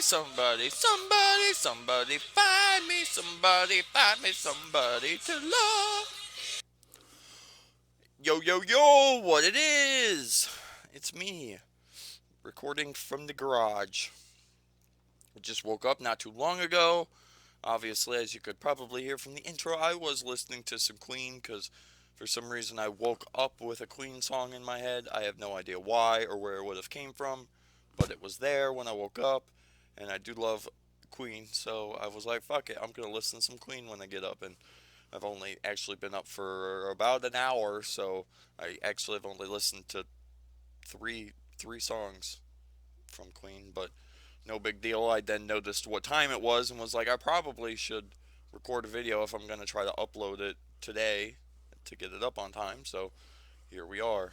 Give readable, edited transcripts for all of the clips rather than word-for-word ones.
somebody, somebody, somebody, find me somebody to love. Yo, yo, yo, what it is? It's me, recording from the garage. I just woke up not too long ago. Obviously, as you could probably hear from the intro, I was listening to some Queen because for some reason I woke up with a Queen song in my head. I have no idea why or where it would have came from, but it was there when I woke up, and I do love Queen, so I was like, fuck it, I'm gonna listen to some Queen when I get up, and I've only actually been up for about an hour, so I actually have only listened to three songs from Queen, but no big deal. I then noticed what time it was and was like, I probably should record a video if I'm going to try to upload it today to get it up on time. So here we are.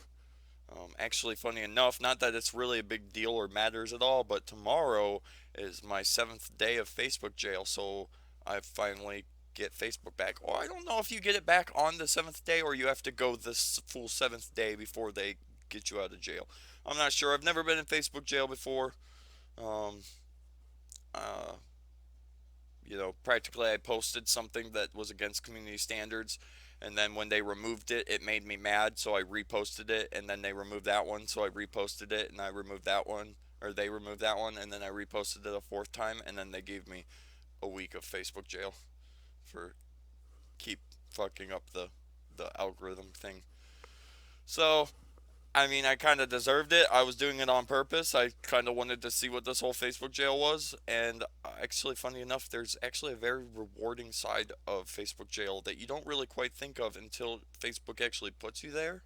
Actually, funny enough, not that it's really a big deal or matters at all, but tomorrow is my 7th day of Facebook jail, so I finally get Facebook back. Or I don't know if you get it back on the 7th day or you have to go this full 7th day before they get you out of jail. I'm not sure. I've never been in Facebook jail before. Um, uh, Practically I posted something that was against community standards, and then when they removed it, it made me mad, so I reposted it, and then they removed that one, so I reposted it, and I removed that one, or they removed that one, and then I reposted it a fourth time, and then they gave me a week of Facebook jail for keep fucking up the algorithm thing. So I mean, I kind of deserved it. I was doing it on purpose. I kind of wanted to see what this whole Facebook jail was. And actually, funny enough, there's actually a very rewarding side of Facebook jail that you don't really quite think of until Facebook actually puts you there.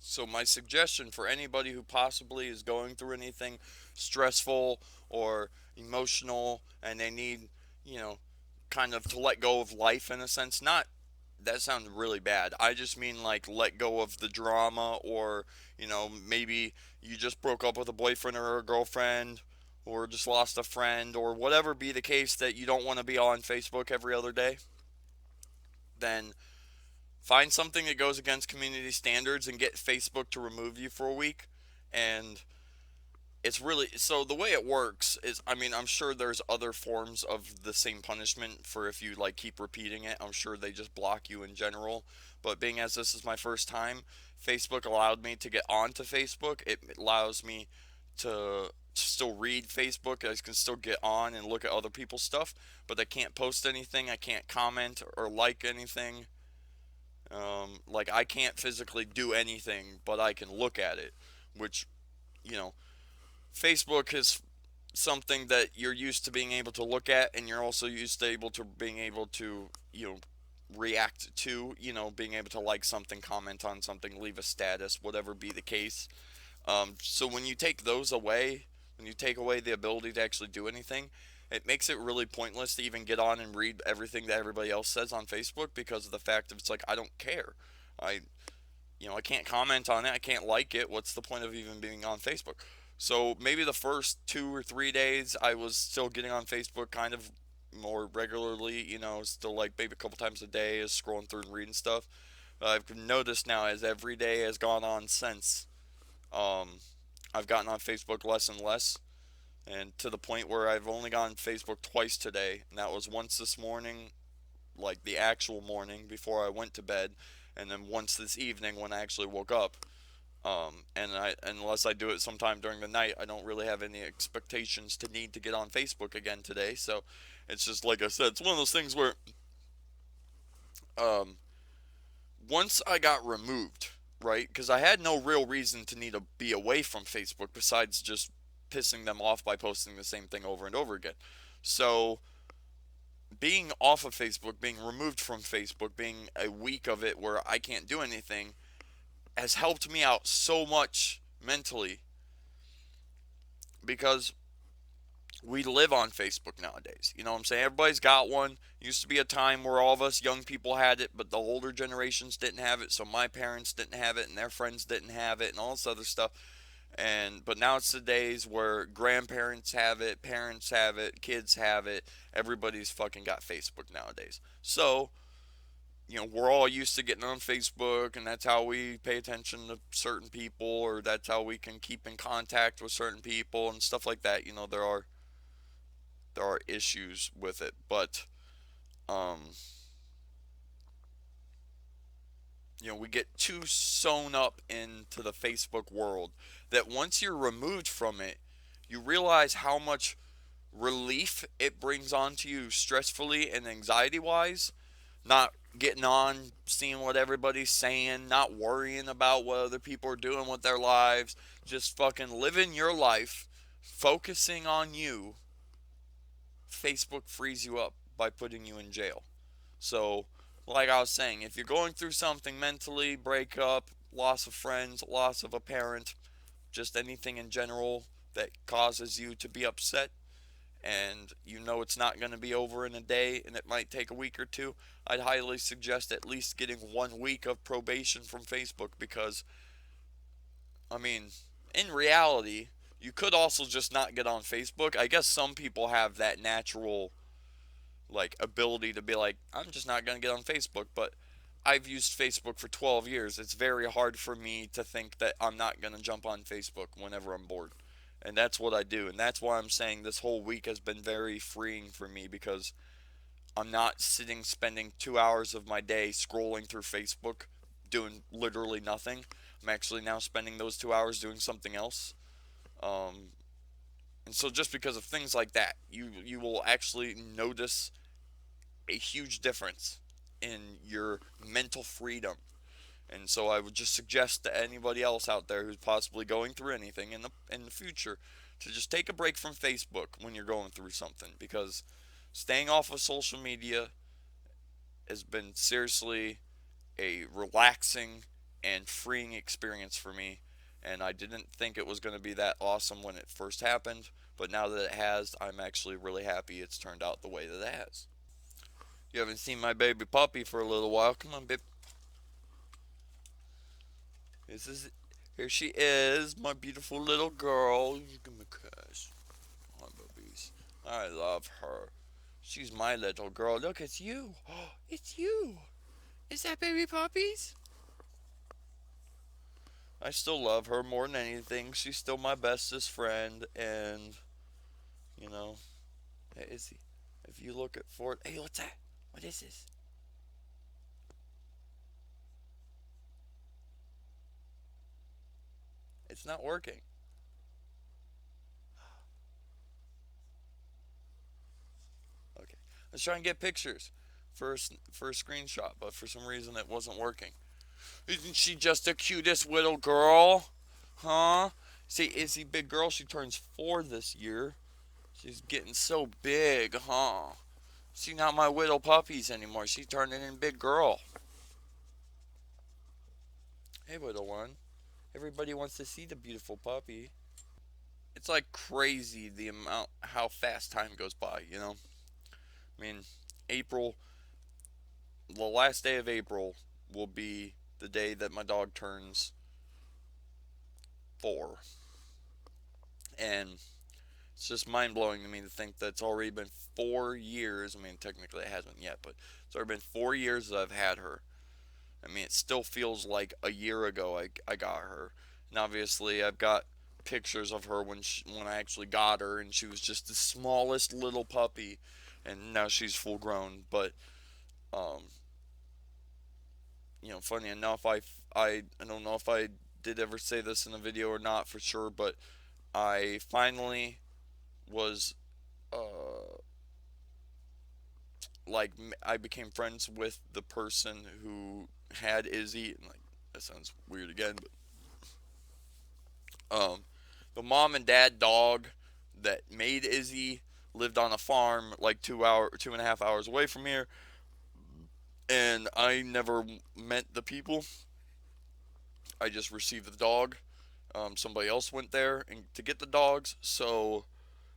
So, my suggestion for anybody who possibly is going through anything stressful or emotional and they need, you know, kind of to let go of life in a sense, not that sounds really bad. I just mean like let go of the drama, or maybe you just broke up with a boyfriend or a girlfriend, or just lost a friend, or whatever be the case that you don't want to be on Facebook every other day. Then find something that goes against community standards and get Facebook to remove you for a week. And it's really so the way it works is, I mean, I'm sure there's other forms of the same punishment for if you like keep repeating it. I'm sure they just block you in general, but being as this is my first time, Facebook allowed me to get onto Facebook. It allows me to still read Facebook. I can still get on and look at other people's stuff, but I can't post anything. I can't comment or like anything. Like I can't physically do anything, but I can look at it, which you know Facebook is something that you're used to being able to look at, and you're also used to able to being able to react to, being able to like something, comment on something, leave a status, whatever be the case. So when you take those away, when you take away the ability to actually do anything, it makes it really pointless to even get on and read everything that everybody else says on Facebook, because of the fact of it's like I don't care. I I can't comment on it. I can't like it. What's the point of even being on Facebook? So maybe the first 2 or 3 days I was still getting on Facebook kind of more regularly, still like maybe a couple times a day, is scrolling through and reading stuff. I've noticed now as every day has gone on since, um, I've gotten on Facebook less and less, and to the point where I've only gone on Facebook twice today, and that was once this morning, like the actual morning before I went to bed, and then once this evening when I actually woke up. And unless I do it sometime during the night, I don't really have any expectations to need to get on Facebook again today. So it's just like I said, it's one of those things where, um, once I got removed, right? Because I had no real reason to need to be away from Facebook besides just pissing them off by posting the same thing over and over again. So being off of Facebook, being removed from Facebook, being a week of it where I can't do anything, has helped me out so much mentally, because we live on Facebook nowadays. You know what I'm saying? Everybody's got one. Used to be a time where all of us young people had it, but the older generations didn't have it. So my parents didn't have it, and their friends didn't have it, and all this other stuff. But now it's the days where grandparents have it, parents have it, kids have it. Everybody's fucking got Facebook nowadays. So we're all used to getting on Facebook, and that's how we pay attention to certain people, or that's how we can keep in contact with certain people and stuff like that. There are there are issues with it, but um, we get too sewn up into the Facebook world that once you're removed from it, you realize how much relief it brings onto you stressfully and anxiety wise. Not getting on, seeing what everybody's saying, not worrying about what other people are doing with their lives, just fucking living your life, focusing on you. Facebook frees you up by putting you in jail. So, like I was saying, if you're going through something mentally, breakup, loss of friends, loss of a parent, just anything in general that causes you to be upset, and you know it's not going to be over in a day and it might take a week or two, I'd highly suggest at least getting 1 week of probation from Facebook because, I mean, in reality, you could also just not get on Facebook. I guess some people have that natural like ability to be like, I'm just not going to get on Facebook, but I've used Facebook for 12 years. It's very hard for me to think that I'm not going to jump on Facebook whenever I'm bored. And that's what I do. And that's why I'm saying this whole week has been very freeing for me because I'm not sitting spending 2 hours of my day scrolling through Facebook doing literally nothing. I'm actually now spending those 2 hours doing something else. Um, and so just because of things like that, you will actually notice a huge difference in your mental freedom. And so I would just suggest to anybody else out there who's possibly going through anything in the future to just take a break from Facebook when you're going through something because staying off of social media has been seriously a relaxing and freeing experience for me. And I didn't think it was going to be that awesome when it first happened, but now that it has, I'm actually really happy it's turned out the way that it has. You haven't seen my baby puppy for a little while. Come on, babe. This is Here she is, my beautiful little girl. Give me a kiss. Oh, babies. I love her. She's my little girl. Look, it's you. Oh, it's you. Is that baby puppies? I still love her more than anything. She's still my bestest friend, and you know, hey, Izzy, if you look at Ford, hey, what's that? What is this? It's not working. Okay, I was trying to get pictures for a screenshot, but for some reason it wasn't working. Isn't she just the cutest little girl? Huh? See, Izzy, big girl, she turns 4 this year. She's getting so big, huh? She's not my little puppies anymore. She's turning in big girl. Hey, little one. Everybody wants to see the beautiful puppy. It's like crazy the amount, how fast time goes by, you know? I mean, April, the last day of April will be the day that my dog turns 4. And it's just mind blowing to me to think that it's already been 4 years. I mean, technically it hasn't yet, but it's already been 4 years that I've had her. I mean, it still feels like a year ago I got her. And obviously, I've got pictures of her when I actually got her, and she was just the smallest little puppy, and now she's full grown. But um, funny enough, I don't know if I did ever say this in a video or not for sure, but I finally was uh like I became friends with the person who had Izzy, and like that sounds weird again, but the mom and dad dog that made Izzy lived on a farm like 2.5 hours away from here, and I never met the people. I just received the dog. Somebody else went there and to get the dogs, so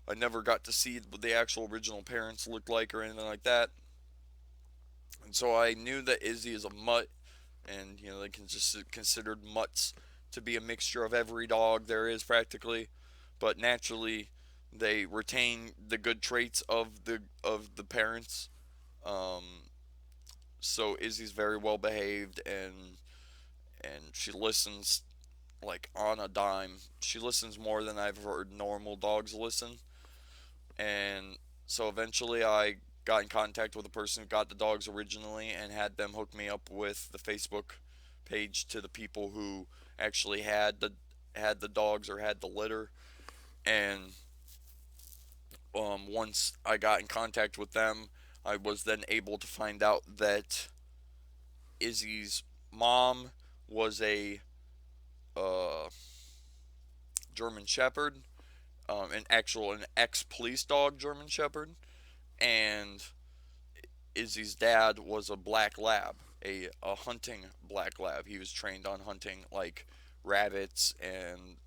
I never got to see what the actual original parents looked like or anything like that. And so I knew that Izzy is a mutt, and they can just considered mutts to be a mixture of every dog there is practically, but naturally they retain the good traits of the parents. Um, so Izzy's very well behaved, and she listens like on a dime. She listens more than I've heard normal dogs listen, and so eventually I got in contact with the person who got the dogs originally and had them hook me up with the Facebook page to the people who actually had the dogs or had the litter. And once I got in contact with them, I was then able to find out that Izzy's mom was a uh, German Shepherd, an ex police dog German Shepherd, and Izzy's dad was a black lab, a hunting black lab. He was trained on hunting like rabbits and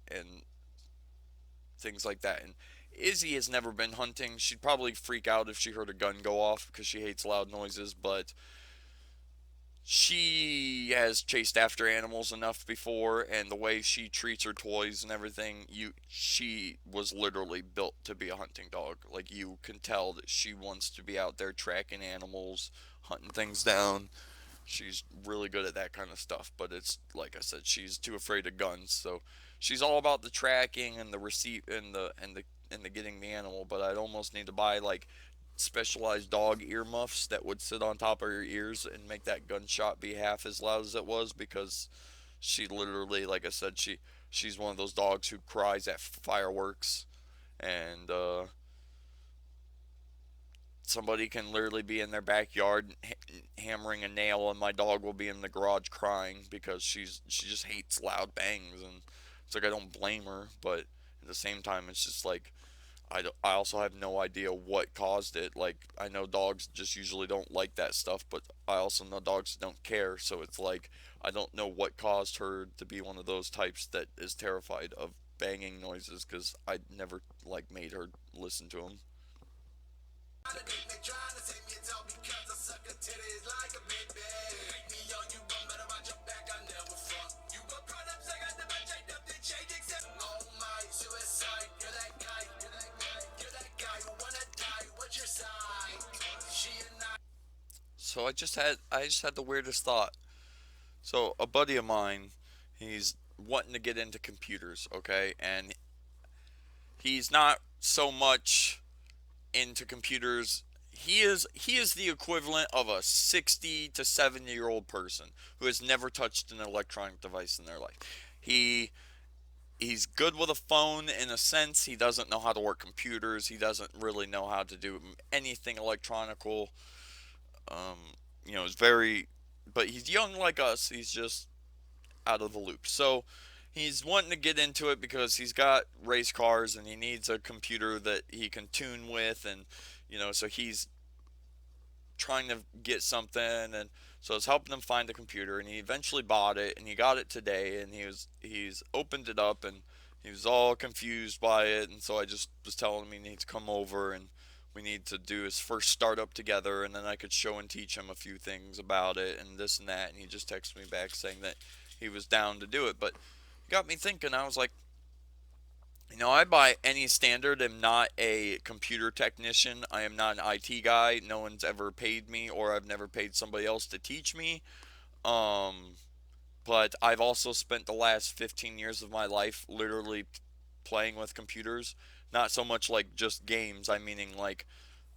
things like that. And Izzy has never been hunting. She'd probably freak out if she heard a gun go off because she hates loud noises, but she has chased after animals enough before, and the way she treats her toys and everything, she was literally built to be a hunting dog. Like, you can tell that she wants to be out there tracking animals, hunting things down. She's really good at that kind of stuff, but it's like I said, she's too afraid of guns. So she's all about the tracking and the receipt and the getting the animal. But I'd almost need to buy like specialized dog earmuffs that would sit on top of your ears and make that gunshot be half as loud as it was, because she literally, like I said, she's one of those dogs who cries at fireworks. And somebody can literally be in their backyard hammering a nail, and my dog will be in the garage crying because she just hates loud bangs. And it's like, I don't blame her, but at the same time, it's just like, I also have no idea what caused it. Like, I know dogs just usually don't like that stuff, but I also know dogs don't care. So it's like, I don't know what caused her to be one of those types that is terrified of banging noises, because I never like made her listen to them. So I just had the weirdest thought. So a buddy of mine, he's wanting to get into computers, okay, and he's not so much into computers. He is the equivalent of a 60 to 70-year-old person who has never touched an electronic device in their life. He he's good with a phone in a sense. He doesn't know how to work computers. He doesn't really know how to do anything electronical. Um, he's very, but he's young like us. He's just out of the loop. So he's wanting to get into it because he's got race cars and he needs a computer that he can tune with. And so he's trying to get something. And so I was helping him find a computer, and he eventually bought it, and he got it today, and he's opened it up, and he was all confused by it. And so I just was telling him he needs to come over, and we need to do his first startup together, and then I could show and teach him a few things about it and this and that. And he just texted me back saying that he was down to do it. But it got me thinking. I was like, I buy any standard. I'm not a computer technician. I am not an IT guy. No one's ever paid me, or I've never paid somebody else to teach me. Um, but I've also spent the last 15 years of my life literally playing with computers. Not so much like just games. I meaning like,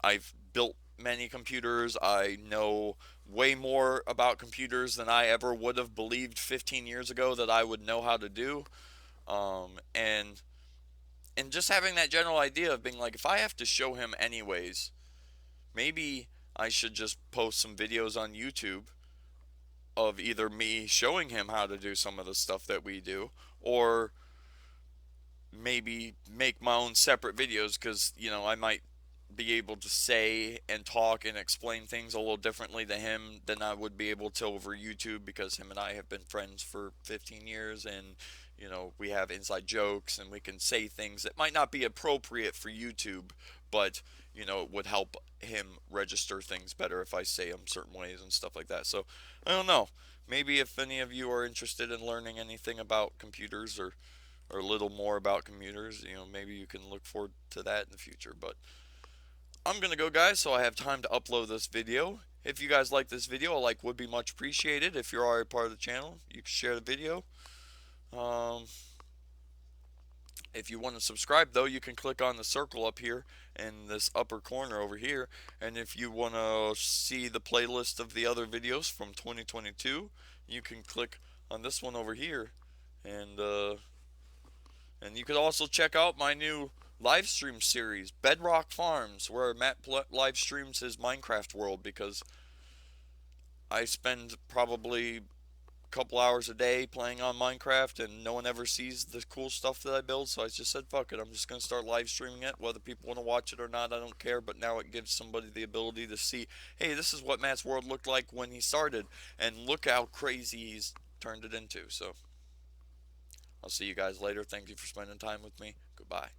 I've built many computers. I know way more about computers than I ever would have believed 15 years ago that I would know how to do. And just having that general idea of being like, if I have to show him anyways, maybe I should just post some videos on YouTube of either me showing him how to do some of the stuff that we do, or maybe make my own separate videos, because I might be able to say and talk and explain things a little differently to him than I would be able to over YouTube, because him and I have been friends for 15 years, and we have inside jokes, and we can say things that might not be appropriate for YouTube, but it would help him register things better if I say them certain ways and stuff like that. So I don't know. Maybe if any of you are interested in learning anything about computers, or a little more about computers, maybe you can look forward to that in the future. But I'm gonna go, guys, so I have time to upload this video. If you guys like this video, a like would be much appreciated. If you're already part of the channel, you can share the video. Um, If you want to subscribe, though, you can click on the circle up here in this upper corner over here. And if you want to see the playlist of the other videos from 2022, you can click on this one over here. And and you could also check out my new live stream series, Bedrock Farms, where Matt live streams his Minecraft world, because I spend probably couple hours a day playing on Minecraft and no one ever sees the cool stuff that I build, so I just said fuck it, I'm just going to start live streaming it. Whether people want to watch it or not, I don't care, but now it gives somebody the ability to see, hey, this is what Matt's world looked like when he started, and look how crazy he's turned it into. So I'll see you guys later. Thank you for spending time with me. Goodbye.